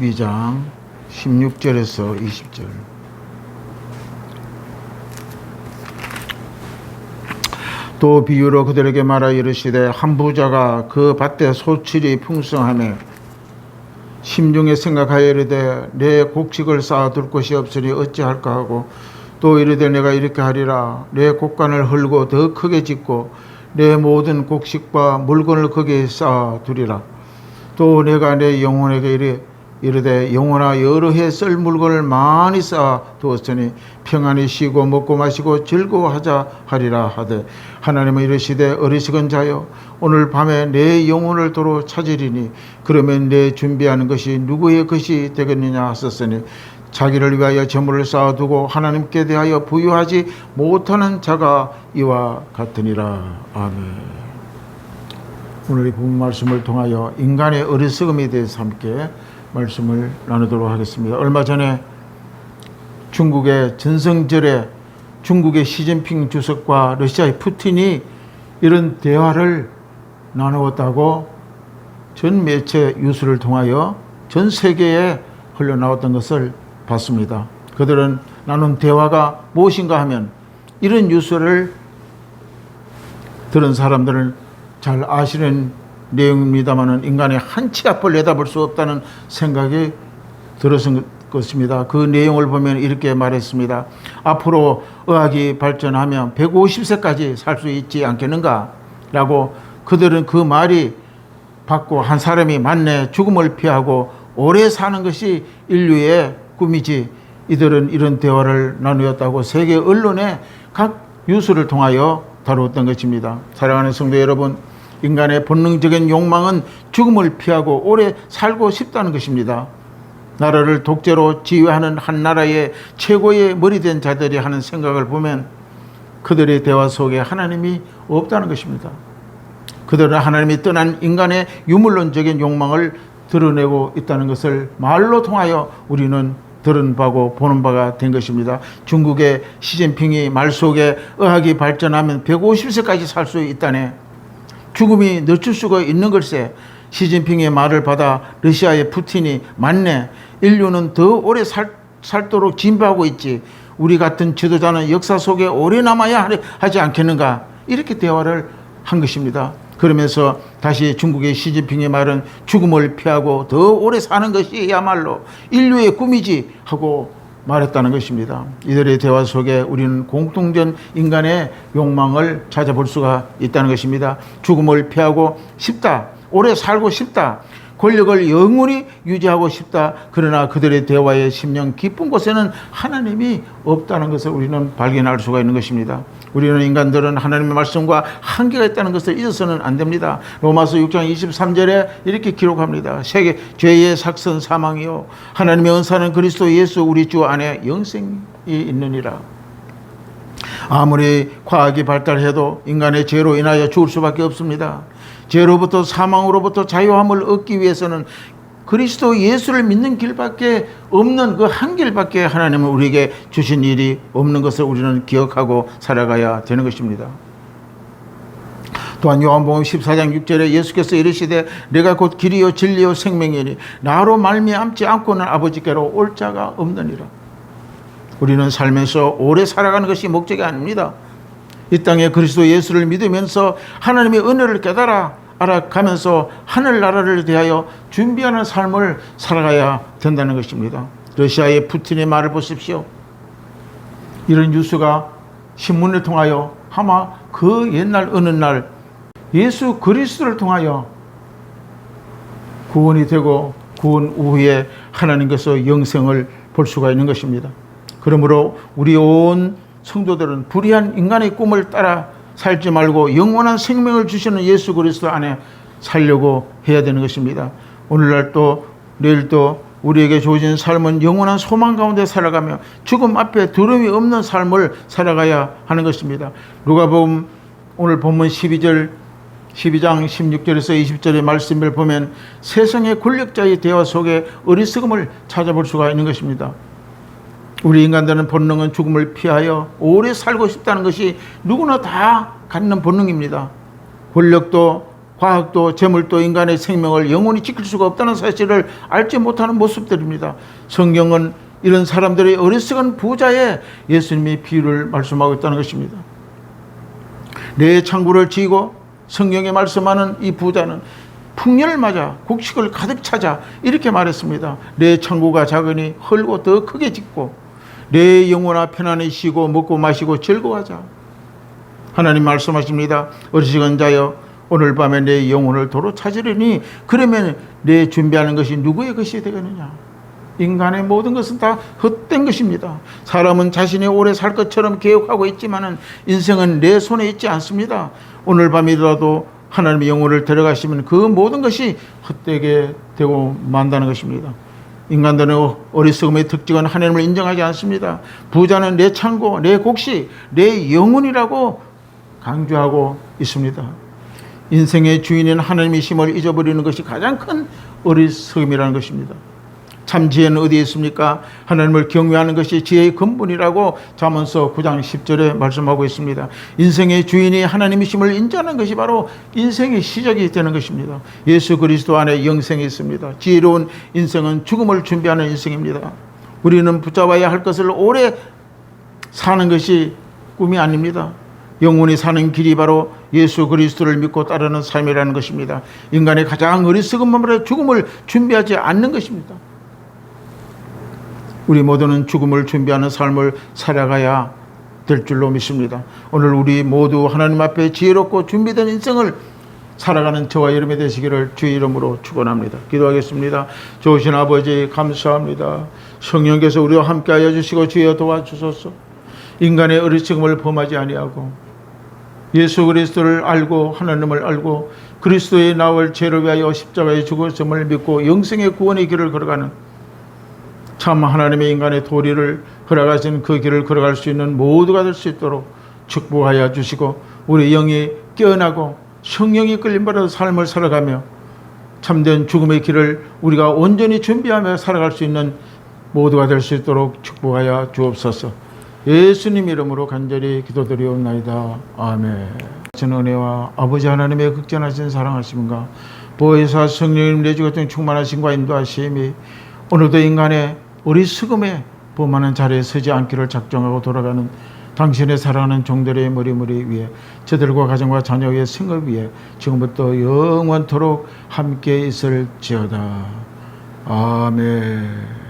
12장 16절에서 20절. 또 비유로 그들에게 말하 이르시되 한 부자가 그 밭에 소출이 풍성하매 심중에 생각하여 이르되 내 곡식을 쌓아둘 곳이 없으니 어찌할까 하고 또 이르되 내가 이렇게 하리라 내 곡간을 헐고 더 크게 짓고 내 모든 곡식과 물건을 거기에 쌓아두리라. 또 내가 내 영혼에게 이르되 영혼아 여러 해 쓸 물건을 많이 쌓아두었으니 평안히 쉬고 먹고 마시고 즐거워하자 하리라 하되 하나님은 이르시되 어리석은 자여 오늘 밤에 내 영혼을 도로 찾으리니 그러면 내 준비하는 것이 누구의 것이 되겠느냐 하셨으니 자기를 위하여 재물을 쌓아두고 하나님께 대하여 부유하지 못하는 자가 이와 같으니라. 아멘. 오늘 이 본문 말씀을 통하여 인간의 어리석음에 대해서 함께 말씀을 나누도록 하겠습니다. 얼마 전에 중국의 전성절에 중국의 시진핑 주석과 러시아의 푸틴이 이런 대화를 나누었다고 전 매체 뉴스를 통하여 전 세계에 흘러나왔던 것을 봤습니다. 그들은 나눈 대화가 무엇인가 하면 이런 뉴스를 들은 사람들은 잘 아시는 내용입니다만 인간의 한 치 앞을 내다볼 수 없다는 생각이 들었을 것입니다. 그 내용을 보면 이렇게 말했습니다. 앞으로 의학이 발전하면 150세까지 살 수 있지 않겠는가? 라고 그들은 그 말이 받고 한 사람이 맞네 죽음을 피하고 오래 사는 것이 인류의 꿈이지. 이들은 이런 대화를 나누었다고 세계 언론의 각 뉴스를 통하여 다루었던 것입니다. 사랑하는 성도 여러분, 인간의 본능적인 욕망은 죽음을 피하고 오래 살고 싶다는 것입니다. 나라를 독재로 지휘하는 한 나라의 최고의 머리된 자들이 하는 생각을 보면 그들의 대화 속에 하나님이 없다는 것입니다. 그들은 하나님이 떠난 인간의 유물론적인 욕망을 드러내고 있다는 것을 말로 통하여 우리는 들은 바고 보는 바가 된 것입니다. 중국의 시진핑이 말 속에 의학이 발전하면 150세까지 살 수 있다네. 죽음이 늦출 수가 있는 걸세. 시진핑의 말을 받아 러시아의 푸틴이 맞네. 인류는 더 오래 살도록 진보하고 있지. 우리 같은 지도자는 역사 속에 오래 남아야 하지 않겠는가. 이렇게 대화를 한 것입니다. 그러면서 다시 중국의 시진핑의 말은 죽음을 피하고 더 오래 사는 것이야말로 인류의 꿈이지 하고 말했다는 것입니다. 이들의 대화 속에 우리는 공통된 인간의 욕망을 찾아볼 수가 있다는 것입니다. 죽음을 피하고 싶다. 오래 살고 싶다. 권력을 영원히 유지하고 싶다. 그러나 그들의 대화의 심령 깊은 곳에는 하나님이 없다는 것을 우리는 발견할 수가 있는 것입니다. 우리는 인간들은 하나님의 말씀과 한계가 있다는 것을 잊어서는 안 됩니다. 로마서 6장 23절에 이렇게 기록합니다. 세계 죄의 삭선 사망이요 하나님의 은사는 그리스도 예수 우리 주 안에 영생이 있느니라. 아무리 과학이 발달해도 인간의 죄로 인하여 죽을 수밖에 없습니다. 죄로부터 사망으로부터 자유함을 얻기 위해서는 그리스도 예수를 믿는 길밖에 없는 그 한 길밖에 하나님은 우리에게 주신 일이 없는 것을 우리는 기억하고 살아가야 되는 것입니다. 또한 요한복음 14장 6절에 예수께서 이르시되 내가 곧 길이요 진리요 생명이니 나로 말미암지 않고는 아버지께로 올 자가 없느니라. 우리는 살면서 오래 살아가는 것이 목적이 아닙니다. 이 땅에 그리스도 예수를 믿으면서 하나님의 은혜를 알아가면서 하늘나라를 대하여 준비하는 삶을 살아가야 된다는 것입니다. 러시아의 푸틴의 말을 보십시오. 이런 뉴스가 신문을 통하여 아마 그 옛날 어느 날 예수 그리스도를 통하여 구원이 되고 구원 후에 하나님께서 영생을 볼 수가 있는 것입니다. 그러므로 우리 온 성도들은 불의한 인간의 꿈을 따라 살지 말고 영원한 생명을 주시는 예수 그리스도 안에 살려고 해야 되는 것입니다. 오늘날 또 내일도 우리에게 주어진 삶은 영원한 소망 가운데 살아가며 죽음 앞에 두려움이 없는 삶을 살아가야 하는 것입니다. 누가복음 오늘 본문 12장 16절에서 20절의 말씀을 보면 세상의 권력자의 대화 속에 어리석음을 찾아볼 수가 있는 것입니다. 우리 인간들은 본능은 죽음을 피하여 오래 살고 싶다는 것이 누구나 다 갖는 본능입니다. 권력도 과학도 재물도 인간의 생명을 영원히 지킬 수가 없다는 사실을 알지 못하는 모습들입니다. 성경은 이런 사람들의 어리석은 부자에 예수님이 비유를 말씀하고 있다는 것입니다. 내 창고를 지고 성경에 말씀하는 이 부자는 풍년을 맞아 곡식을 가득 찾아 이렇게 말했습니다. 내 창고가 작으니 헐고 더 크게 짓고 내 영혼아 편안히 쉬고 먹고 마시고 즐거워하자. 하나님 말씀하십니다. 어리석은 자여 오늘 밤에 내 영혼을 도로 찾으려니 그러면 내 준비하는 것이 누구의 것이 되겠느냐. 인간의 모든 것은 다 헛된 것입니다. 사람은 자신이 오래 살 것처럼 계획하고 있지만 인생은 내 손에 있지 않습니다. 오늘 밤이라도 하나님의 영혼을 데려가시면 그 모든 것이 헛되게 되고 만다는 것입니다. 인간들은 어리석음의 특징은 하나님을 인정하지 않습니다. 부자는 내 창고, 내 곡식, 내 영혼이라고 강조하고 있습니다. 인생의 주인인 하나님이심을 잊어버리는 것이 가장 큰 어리석음이라는 것입니다. 참 지혜는 어디에 있습니까? 하나님을 경외하는 것이 지혜의 근본이라고 잠언서 9장 10절에 말씀하고 있습니다. 인생의 주인이 하나님이심을 인정하는 것이 바로 인생의 시작이 되는 것입니다. 예수 그리스도 안에 영생이 있습니다. 지혜로운 인생은 죽음을 준비하는 인생입니다. 우리는 붙잡아야 할 것을 오래 사는 것이 꿈이 아닙니다. 영원히 사는 길이 바로 예수 그리스도를 믿고 따르는 삶이라는 것입니다. 인간의 가장 어리석은 마음으로 죽음을 준비하지 않는 것입니다. 우리 모두는 죽음을 준비하는 삶을 살아가야 될 줄로 믿습니다. 오늘 우리 모두 하나님 앞에 지혜롭고 준비된 인생을 살아가는 저와 여러분이 되시기를 주의 이름으로 축원합니다. 기도하겠습니다. 좋으신 아버지 감사합니다. 성령께서 우리와 함께하여 주시고 주여 도와주소서. 인간의 어리석음을 범하지 아니하고 예수 그리스도를 알고 하나님을 알고 그리스도의 나올 죄를 위하여 십자가에 죽으심을 믿고 영생의 구원의 길을 걸어가는 참 하나님의 인간의 도리를 허락하신 그 길을 걸어갈 수 있는 모두가 될 수 있도록 축복하여 주시고 우리 영이 깨어나고 성령이 끌림받아 삶을 살아가며 참된 죽음의 길을 우리가 온전히 준비하며 살아갈 수 있는 모두가 될 수 있도록 축복하여 주옵소서. 예수님 이름으로 간절히 기도드리옵나이다. 아멘. 전 은혜와 아버지 하나님의 극전하신 사랑하심과 보혜사 성령님 내주 같은 충만하심과 인도하심이 오늘도 인간의 어리석음에 범하는 자리에 서지 않기를 작정하고 돌아가는 당신의 사랑하는 종들의 머리머리 위에 저들과 가정과 자녀의 생업 위에 지금부터 영원토록 함께 있을지어다. 아멘.